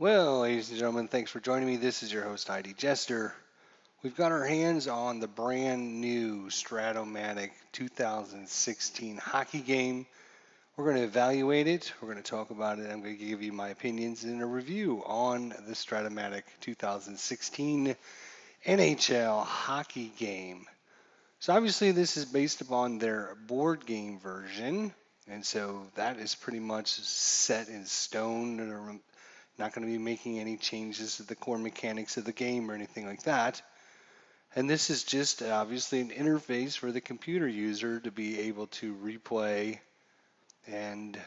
Well, ladies and gentlemen, thanks for joining me. This is your host, ID Jester. We've got our hands on the brand new Stratomatic 2016 hockey game. We're going to evaluate it. We're going to talk about it. I'm going to give you my opinions and a review on the Stratomatic 2016 NHL hockey game. So obviously this is based upon their board game version, and so that is pretty much set in stone. They're not going to be making any changes to the core mechanics of the game or anything like that. And this is just obviously an interface for the computer user to be able to replay and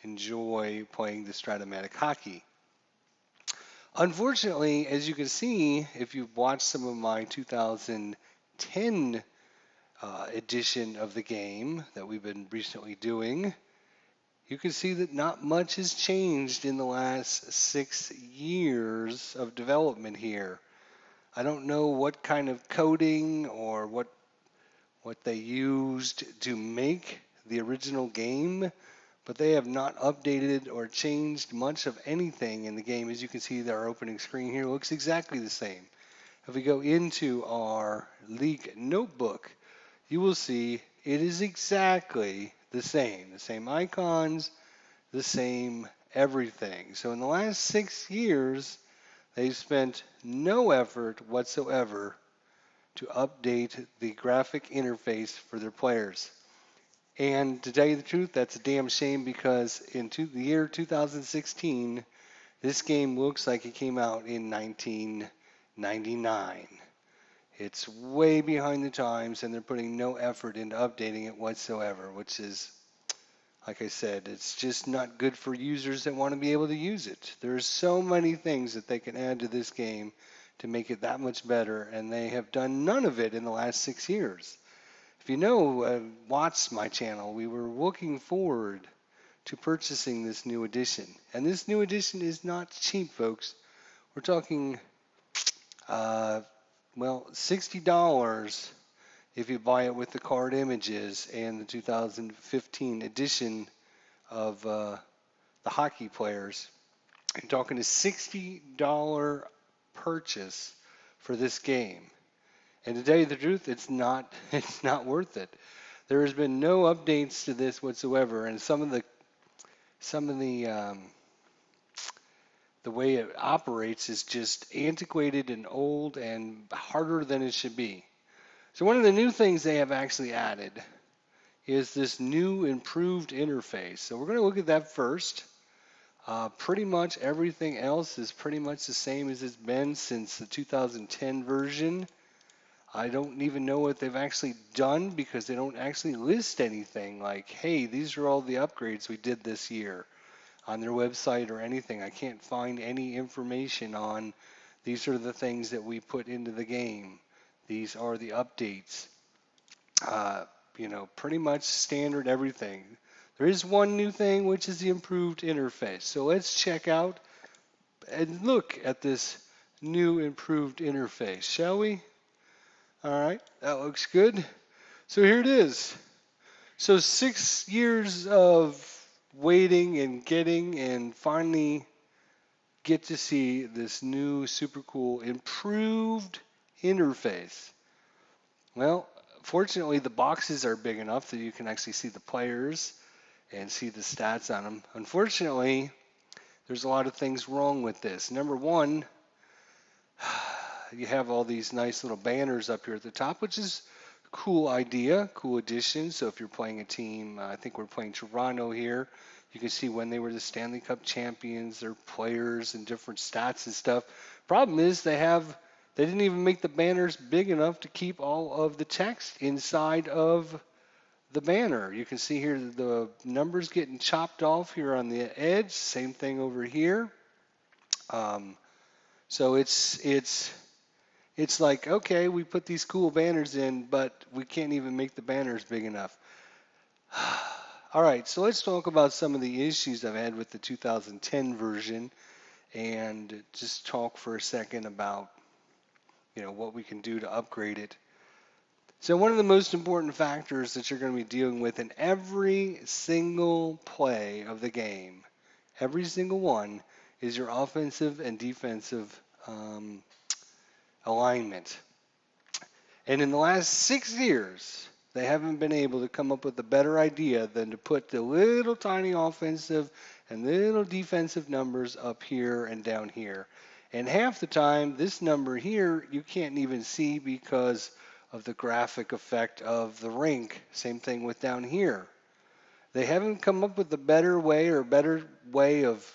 enjoy playing the Stratomatic hockey. Unfortunately, as you can see, if you've watched some of my 2010 edition of the game that we've been recently doing, you can see that not much has changed in the last 6 years of development here. I don't know what kind of coding or what they used to make the original game, but they have not updated or changed much of anything in the game. As you can see, our opening screen here looks exactly the same. If we go into our leak notebook, you will see it is exactly the same icons, the same everything. So in the last 6 years, they've spent no effort whatsoever to update the graphic interface for their players. And to tell you the truth, that's a damn shame because in the year 2016, this game looks like it came out in 1999. It's way behind the times, and they're putting no effort into updating it whatsoever, which is, like I said, it's just not good for users that want to be able to use it. There's so many things that they can add to this game to make it that much better, and they have done none of it in the last 6 years. If you know, watch my channel, we were looking forward to purchasing this new edition. And this new edition is not cheap, folks. We're talking, $60 if you buy it with the card images and the 2015 edition of the hockey players. You're talking a $60 purchase for this game. And to tell you the truth, it's not it's not worth it. There has been no updates to this whatsoever, and some of the way it operates is just antiquated and old and harder than it should be. So one of the new things they have actually added is this new improved interface. So we're going to look at that first. Pretty much everything else is pretty much the same as it's been since the 2010 version. I don't even know what they've actually done because they don't actually list anything like, hey, these are all the upgrades we did this year on their website or anything. I can't find any information on these are the things that we put into the game. These are the updates. Pretty much standard everything. There is one new thing, which is the improved interface. So let's check out and look at this new improved interface, shall we? All right, that looks good. So here it is. So 6 years of waiting and getting and finally get to see this new super cool improved interface. Well, fortunately the boxes are big enough that you can actually see the players and see the stats on them. Unfortunately, there's a lot of things wrong with this. Number one, you have all these nice little banners up here at the top, which is a cool idea, cool addition. So if you're playing a team, I think we're playing Toronto here, you can see when they were the Stanley Cup champions, their players and different stats and stuff. Problem is they didn't even make the banners big enough to keep all of the text inside of the banner. You can see here the numbers getting chopped off here on the edge. Same thing over here. So it's like, okay, we put these cool banners in, but we can't even make the banners big enough. All right, so let's talk about some of the issues I've had with the 2010 version and just talk for a second about, what we can do to upgrade it. So one of the most important factors that you're going to be dealing with in every single play of the game, every single one, is your offensive and defensive um, alignment. And in the last 6 years, they haven't been able to come up with a better idea than to put the little tiny offensive and little defensive numbers up here and down here. And half the time, this number here, you can't even see because of the graphic effect of the rink. Same thing with down here. They haven't come up with a better way or a better way of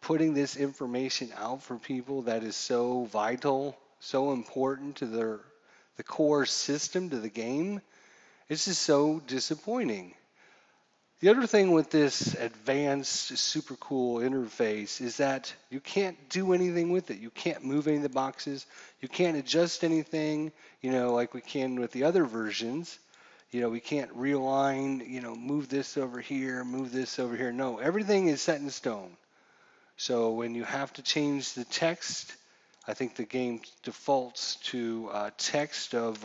putting this information out for people that is so vital, so important to the core system to the game. It's just so disappointing. The other thing with this advanced, super cool interface is that you can't do anything with it. You can't move any of the boxes. You can't adjust anything, like we can with the other versions. We can't realign, move this over here, move this over here. No, everything is set in stone. So when you have to change the text, I think the game defaults to text of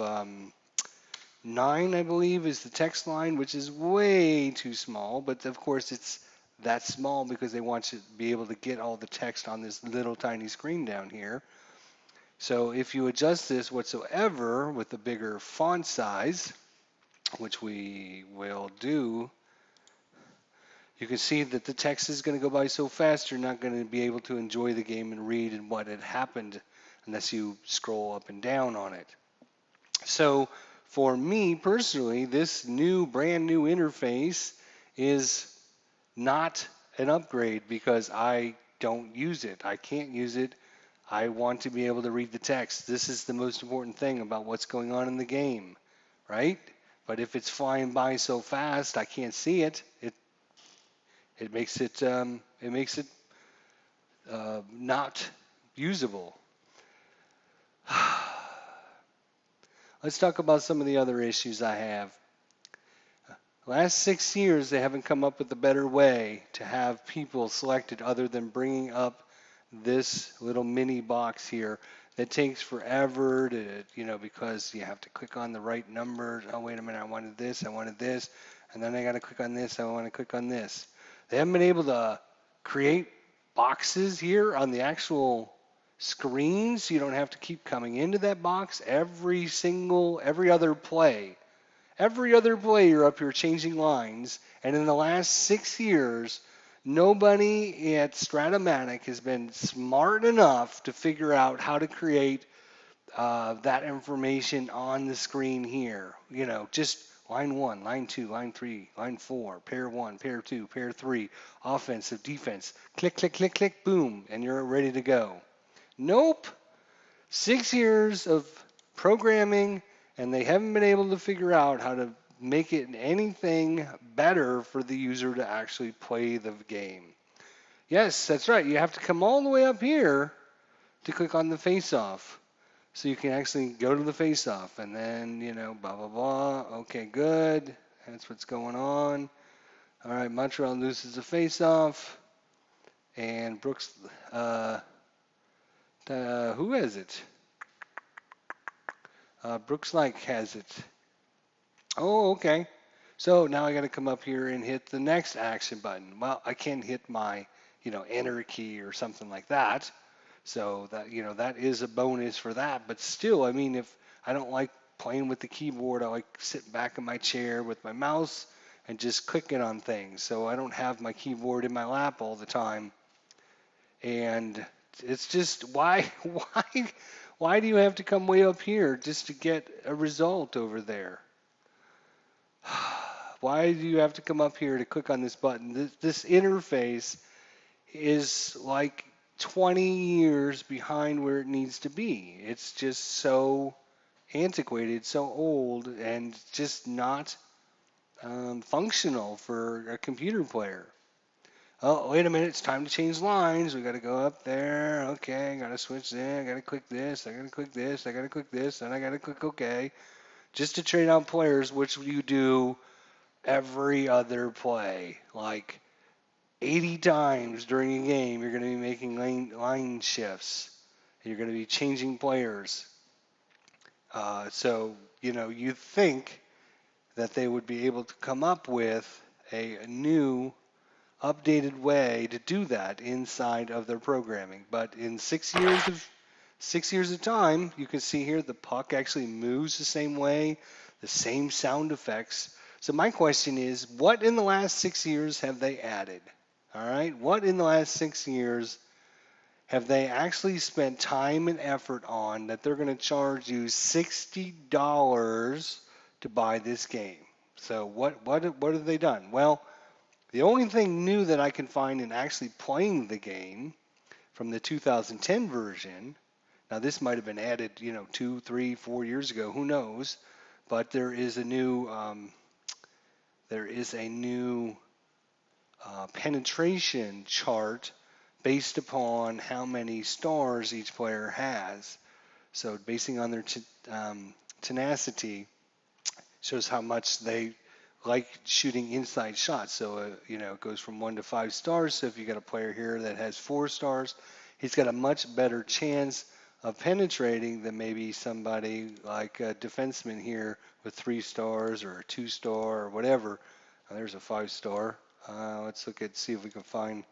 9, I believe, is the text line, which is way too small. But of course, it's that small because they want you to be able to get all the text on this little tiny screen down here. So if you adjust this whatsoever with the bigger font size, which we will do, you can see that the text is going to go by so fast you're not going to be able to enjoy the game and read and what had happened unless you scroll up and down on it. So for me personally, this brand new interface is not an upgrade because I don't use it. I can't use it. I want to be able to read the text. This is the most important thing about what's going on in the game, right? But if it's flying by so fast I can't see it, it makes it not usable. Let's talk about some of the other issues I have. Last 6 years, they haven't come up with a better way to have people selected other than bringing up this little mini box here that takes forever to, because you have to click on the right numbers. Oh, wait a minute, I wanted this, and then I got to click on this, I want to click on this. They haven't been able to create boxes here on the actual screen, so you don't have to keep coming into that box every other play. Every other play, you're up here changing lines, and in the last 6 years, nobody at Stratomatic has been smart enough to figure out how to create that information on the screen here. Just line 1, line 2, line 3, line 4, pair 1, pair 2, pair 3, offensive, defense, click, click, click, click, boom, and you're ready to go. Nope. 6 years of programming, and they haven't been able to figure out how to make it anything better for the user to actually play the game. Yes, that's right. You have to come all the way up here to click on the face-off. So you can actually go to the face-off, and then, blah, blah, blah. Okay, good. That's what's going on. All right, Montreal loses the face-off, and Brooks, who has it? Brooks Like has it. Oh, okay. So now I got to come up here and hit the next action button. Well, I can't hit my, enter key or something like that. So that, that is a bonus for that. But still, I mean, if I don't like playing with the keyboard, I like sitting back in my chair with my mouse and just clicking on things. So I don't have my keyboard in my lap all the time. And it's just why do you have to come way up here just to get a result over there? Why do you have to come up here to click on this button? This interface is like 20 years behind where it needs to be. It's just so antiquated, so old, and just not functional for a computer player. Oh, wait a minute, it's time to change lines. We got to go up there. Okay, I got to switch there. I got to click this. I got to click this. I got to click this. And I got to click OK. Just to trade out players, which you do every other play. Like 80 times during a game, you're going to be making line shifts. You're going to be changing players. So, you think that they would be able to come up with a new updated way to do that inside of their programming. But in 6 years of time, you can see here the puck actually moves the same way, the same sound effects. So my question is, what in the last 6 years have they added? All right, what in the last 6 years have they actually spent time and effort on that they're going to charge you $60 to buy this game? So what have they done? Well, the only thing new that I can find in actually playing the game from the 2010 version, now this might have been added, 2, 3, 4 years ago, who knows? But there is a new penetration chart based upon how many stars each player has. So basing on their tenacity shows how much they like shooting inside shots. So it goes from 1 to 5 stars. So if you got a player here that has 4 stars, he's got a much better chance of penetrating than maybe somebody like a defenseman here with 3 stars or a 2-star or whatever. There's a 5-star. Let's see if we can find.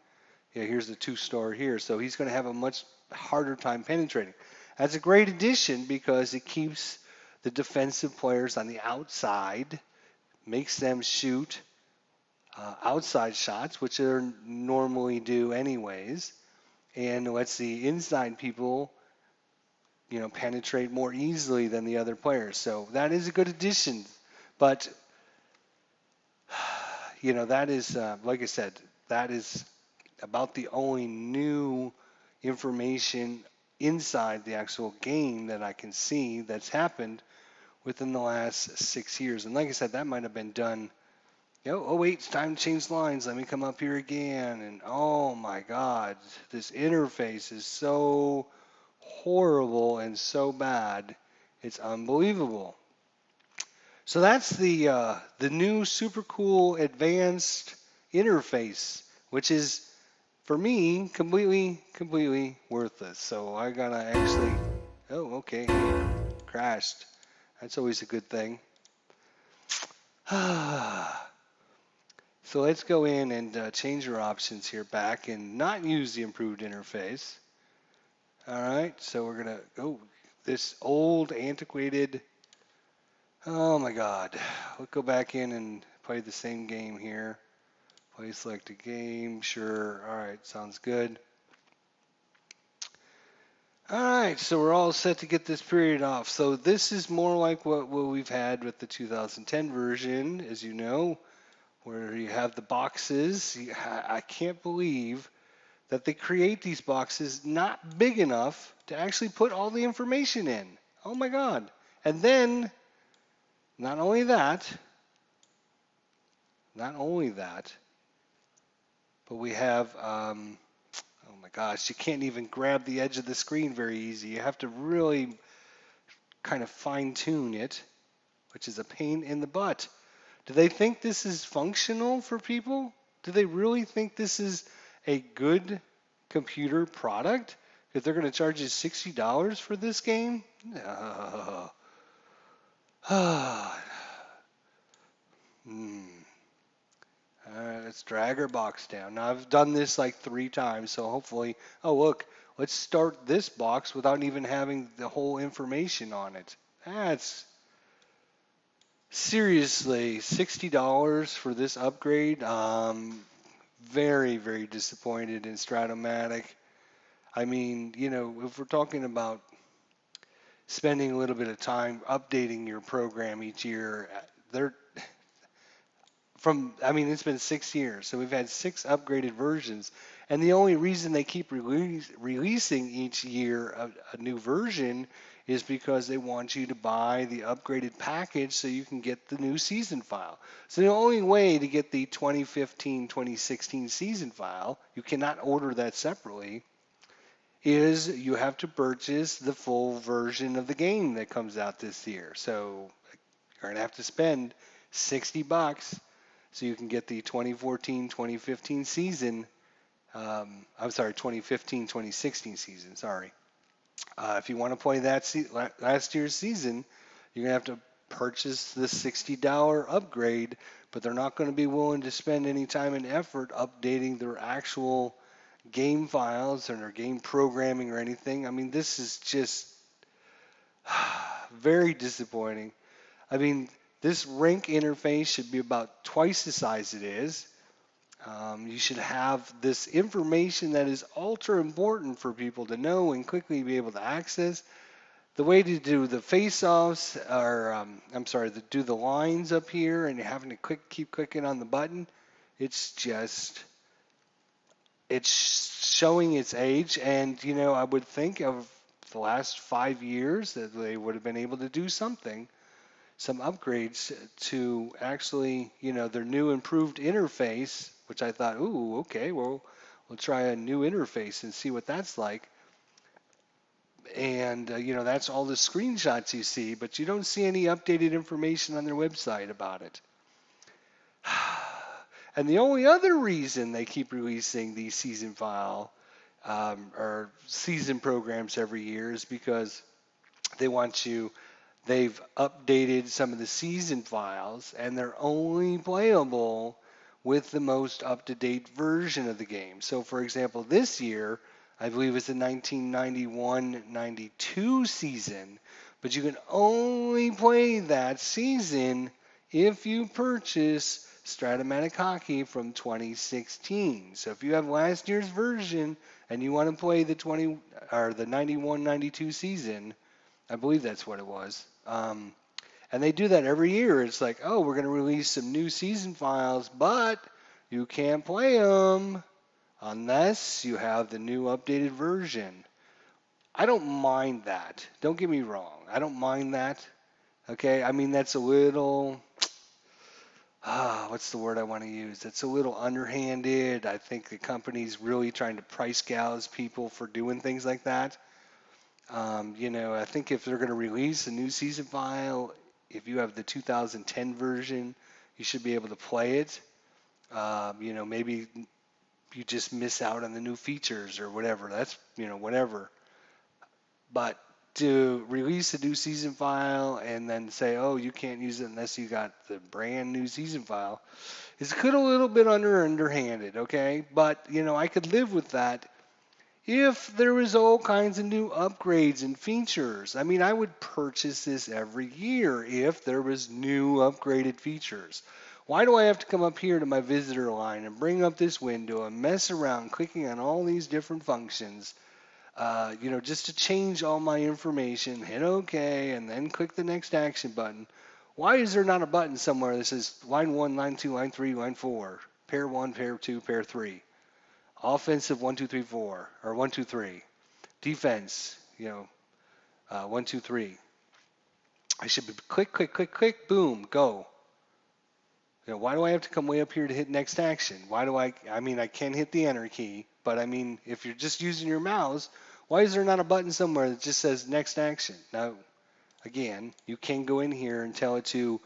Yeah, here's the 2-star here. So he's going to have a much harder time penetrating. That's a great addition because it keeps the defensive players on the outside, makes them shoot outside shots, which they normally do anyways, and lets the inside people, penetrate more easily than the other players. So that is a good addition. But, that is, like I said, that is about the only new information inside the actual game that I can see that's happened within the last 6 years. And like I said, that might have been done. Oh wait, it's time to change lines. Let me come up here again. And oh my God, this interface is so horrible and so bad. It's unbelievable. So that's the new super cool advanced interface, which is for me completely worthless. So I gotta actually. Oh, okay, crashed. That's always a good thing. So let's go in and change our options here back and not use the improved interface. All right, so we're gonna go this old antiquated. Oh my God, let's go back in and play the same game here. Play select a game, sure. All right, sounds good. All right, so we're all set to get this period off. So this is more like what we've had with the 2010 version, as you know, where you have the boxes. I can't believe that they create these boxes not big enough to actually put all the information in. Oh my God. And then, not only that, but we have, oh my gosh, you can't even grab the edge of the screen very easy. You have to really kind of fine tune it, which is a pain in the butt. Do they think this is functional for people? Do they really think this is a good computer product? If they're going to charge you $60 for this game? Let's drag our box down. Now I've done this like 3 times, so hopefully, oh look, let's start this box without even having the whole information on it. That's seriously $60 for this upgrade. Very, very disappointed in Stratomatic. I mean, if we're talking about spending a little bit of time updating your program each year, it's been 6 years, so we've had 6 upgraded versions, and the only reason they keep releasing each year a new version is because they want you to buy the upgraded package so you can get the new season file. So the only way to get the 2015-2016 season file, you cannot order that separately, is you have to purchase the full version of the game that comes out this year. So you're going to have to spend $60 so you can get the 2014-2015 season. 2015-2016 season, sorry. If you want to play that last year's season, you're going to have to purchase the $60 upgrade. but they're not going to be willing to spend any time and effort updating their actual game files and their game programming or anything. I mean, this is just very disappointing. I mean, this rank interface should be about twice the size it is. You should have this information that is ultra important for people to know and quickly be able to access. The way to do the face-offs, or I'm sorry, to do the lines up here, and you're having to keep clicking on the button, it's just, it's showing its age. And I would think of the last 5 years that they would have been able to do something, some upgrades to actually, their new improved interface, which I thought, ooh, okay, well, we'll try a new interface and see what that's like. And, that's all the screenshots you see, but you don't see any updated information on their website about it. And the only other reason they keep releasing these season file or season programs every year is because they want you, they've updated some of the season files and they're only playable with the most up-to-date version of the game. So for example, this year, I believe it's the 1991-92 season, but you can only play that season if you purchase Stratomatic Hockey from 2016. So if you have last year's version and you want to play the 91-92 season, I believe that's what it was. And they do that every year. It's like, oh, we're going to release some new season files, but you can't play them unless you have the new updated version. I don't mind that. Don't get me wrong. I don't mind that. Okay, I mean, that's a little, what's the word I want to use? It's a little underhanded. I think the company's really trying to price gouge people for doing things like that. I think if they're going to release a new season file, if you have the 2010 version, you should be able to play it. Maybe you just miss out on the new features or whatever. That's, whatever. But to release a new season file and then say, oh, you can't use it unless you got the brand new season file, is a little bit underhanded, okay? But, I could live with that if there was all kinds of new upgrades and features. I mean, I would purchase this every year if there was new upgraded features. Why do I have to come up here to my visitor line and bring up this window and mess around clicking on all these different functions, just to change all my information, hit OK, and then click the next action button? Why is there not a button somewhere that says line 1, line 2, line 3, line 4, pair 1, pair 2, pair 3? Offensive 1, 2, 3, 4, or 1, 2, 3. Defense, 1, 2, 3. I should be click, click, click, click, boom, go. Why do I have to come way up here to hit next action? I mean, I can hit the enter key, but I mean, if you're just using your mouse, why is there not a button somewhere that just says next action? Now, again, you can go in here and tell it to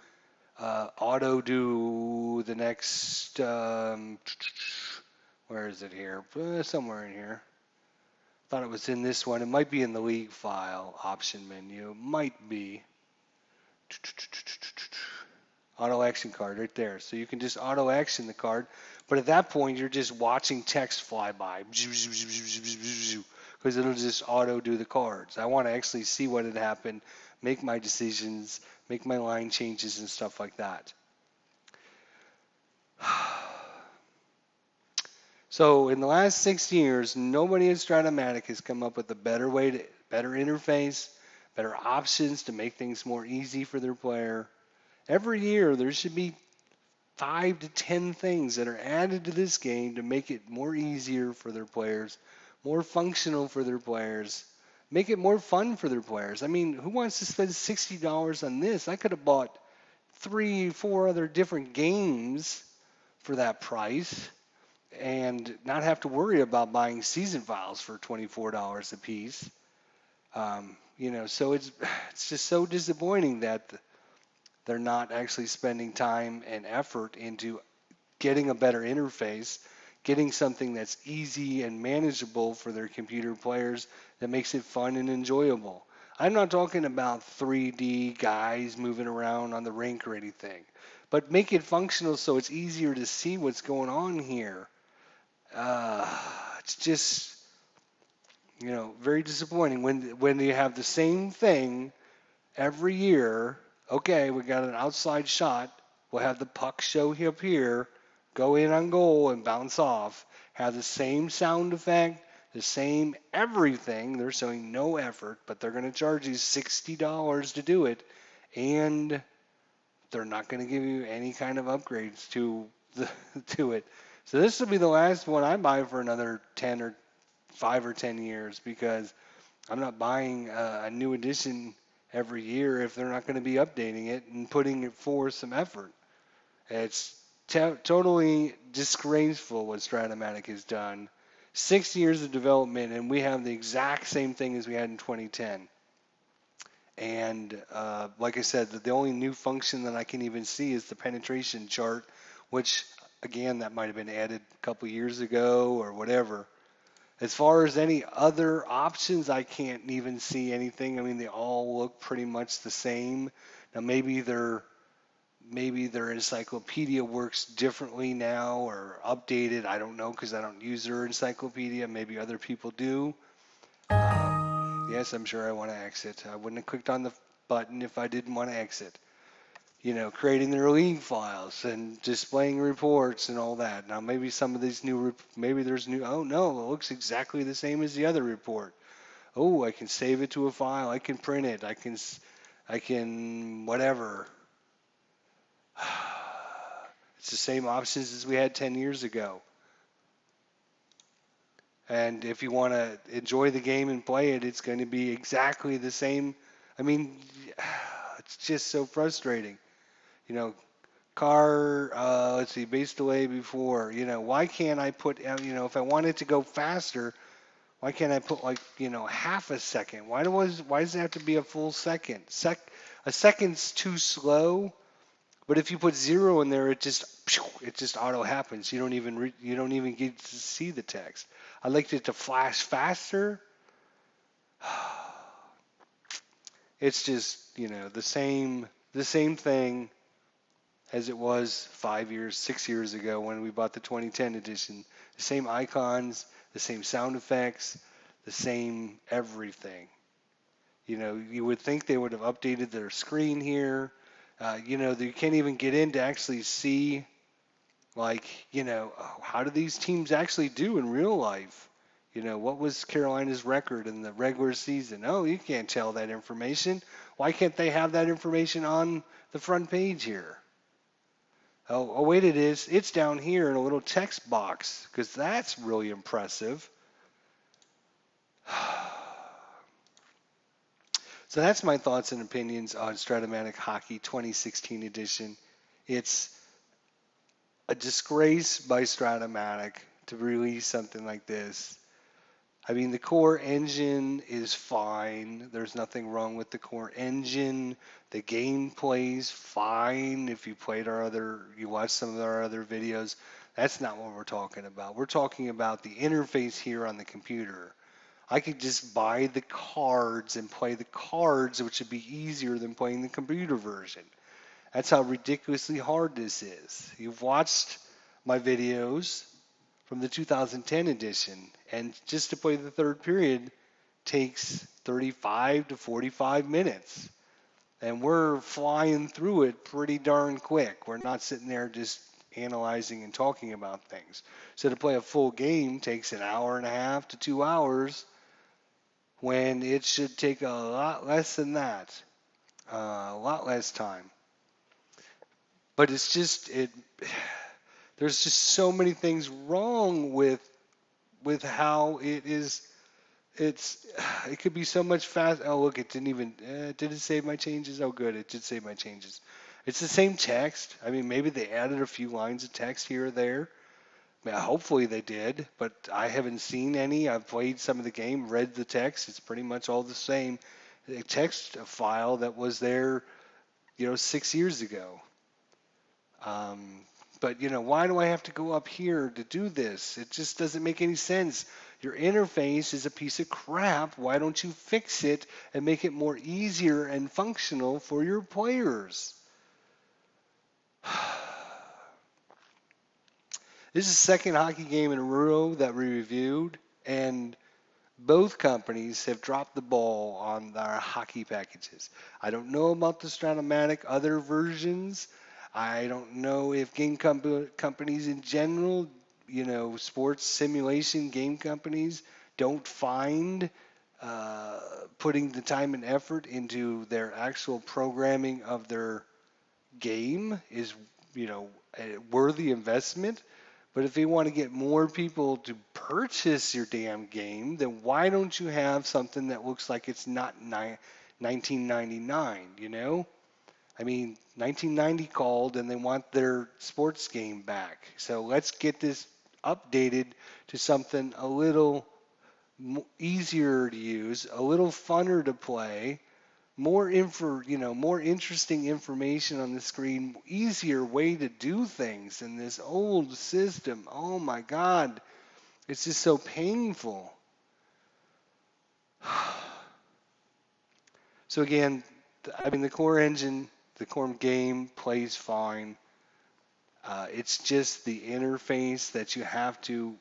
auto do the next, where is it here? Somewhere in here. Thought it was in this one. It might be in the league file option menu. It might be. Auto action card right there. So you can just auto action the card. But at that point, you're just watching text fly by. Because it'll just auto do the cards. I want to actually see what had happened, make my decisions, make my line changes and stuff like that. So in the last 6 years, nobody at Stratomatic has come up with a better interface, better options to make things more easy for their player. Every year, there should be 5 to 10 things that are added to this game to make it more easier for their players, more functional for their players, make it more fun for their players. I mean, who wants to spend $60 on this? I could have bought 3, 4 other different games for that price and not have to worry about buying season files for $24 a piece. So it's just so disappointing that they're not actually spending time and effort into getting a better interface, getting something that's easy and manageable for their computer players that makes it fun and enjoyable. I'm not talking about 3D guys moving around on the rink or anything, but make it functional so it's easier to see what's going on here. Uh, it's just, very disappointing when you have the same thing every year. Okay, we got an outside shot. We'll have the puck show up here, go in on goal and bounce off. Have the same sound effect, the same everything. They're showing no effort, but they're going to charge you $60 to do it, and they're not going to give you any kind of upgrades to it. So this will be the last one I buy for another 10 or 5 or 10 years because I'm not buying a new edition every year if they're not going to be updating it and putting it forth some effort. It's totally disgraceful what Stratomatic has done. 6 years of development, and we have the exact same thing as we had in 2010. And like I said, the only new function that I can even see is the penetration chart, which, again, that might have been added a couple years ago or whatever. As far as any other options, I can't even see anything. I mean, they all look pretty much the same. Now, maybe their encyclopedia works differently now or updated. I don't know because I don't use their encyclopedia. Maybe other people do. Yes, I'm sure I want to exit. I wouldn't have clicked on the button if I didn't want to exit. Creating their league files and displaying reports and all that. Now, maybe some of these maybe there's new, oh no, it looks exactly the same as the other report. Oh, I can save it to a file. I can print it. I can, whatever. It's the same options as we had 10 years ago. And if you want to enjoy the game and play it, it's going to be exactly the same. I mean, it's just so frustrating. You know, let's see, base delay before. Why can't I put, if I wanted to go faster, why can't I put like, half a second? Why does it have to be a full second? A second's too slow. But if you put 0 in there, it just auto happens. You don't even get to see the text. I liked it to flash faster. It's just, the same thing as it was 5 years, 6 years ago when we bought the 2010 edition. The same icons, the same sound effects, the same everything. You would think they would have updated their screen here. You can't even get in to actually see, like, how do these teams actually do in real life? What was Carolina's record in the regular season? Oh, you can't tell that information. Why can't they have that information on the front page here? Oh, wait, it is. It's down here in a little text box because that's really impressive. So that's my thoughts and opinions on Stratomatic Hockey 2016 edition. It's a disgrace by Stratomatic to release something like this. I mean, the core engine is fine. There's nothing wrong with the core engine. The gameplay's fine. If you watch some of our other videos, that's not what we're talking about. We're talking about the interface here on the computer. I could just buy the cards and play the cards, which would be easier than playing the computer version. That's how ridiculously hard this is. You've watched my videos from the 2010 edition, and just to play the third period takes 35 to 45 minutes. And we're flying through it pretty darn quick. We're not sitting there just analyzing and talking about things. So to play a full game takes an hour and a half to 2 hours when it should take a lot less than that, a lot less time. But it's just there's just so many things wrong with how it is. It could be so much fast. Oh, look, it didn't even did it save my changes? Oh, good, it did save my changes. It's the same text. I mean, maybe they added a few lines of text here or there. Hopefully they did, but I haven't seen any. I've played some of the game, read the text. It's pretty much all the same text file that was there, 6 years ago. But why do I have to go up here to do this? It just doesn't make any sense. Your interface is a piece of crap. Why don't you fix it and make it more easier and functional for your players? This is the second hockey game in a row that we reviewed, and both companies have dropped the ball on their hockey packages. I don't know about the Stratomatic other versions. I don't know if companies in general, sports simulation game companies don't find uh, putting the time and effort into their actual programming of their game is, a worthy investment. But if you want to get more people to purchase your damn game, then why don't you have something that looks like it's not 1999, I mean, 1990 called and they want their sports game back. So let's get this updated to something a little easier to use, a little funner to play, more interesting information on the screen, easier way to do things in this old system. Oh my God, it's just so painful. So again, I mean, the core engine, the core game plays fine. It's just the interface that you have to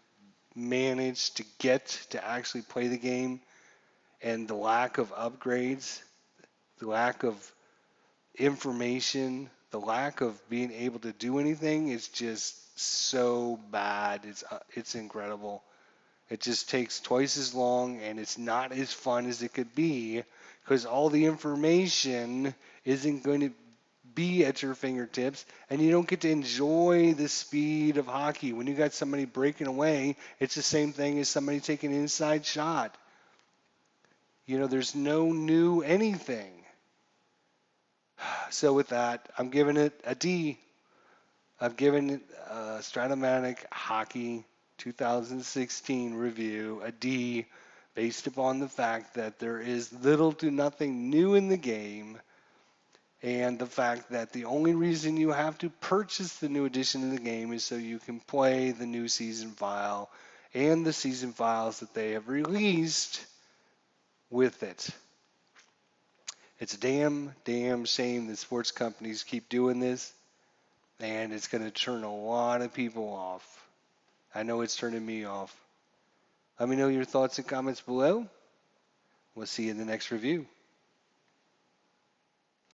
manage to get to actually play the game, and the lack of upgrades, the lack of information, the lack of being able to do anything is just so bad. It's incredible. It just takes twice as long, and it's not as fun as it could be because all the information isn't going to be at your fingertips, and you don't get to enjoy the speed of hockey. When you got somebody breaking away, it's the same thing as somebody taking an inside shot. There's no new anything. So with that, I'm giving it a D. I've given it Stratomatic Hockey 2016 review a D based upon the fact that there is little to nothing new in the game, and the fact that the only reason you have to purchase the new edition of the game is so you can play the new season file and the season files that they have released with it. It's a damn shame that sports companies keep doing this, and it's going to turn a lot of people off. I know it's turning me off. Let me know your thoughts and comments below. We'll see you in the next review.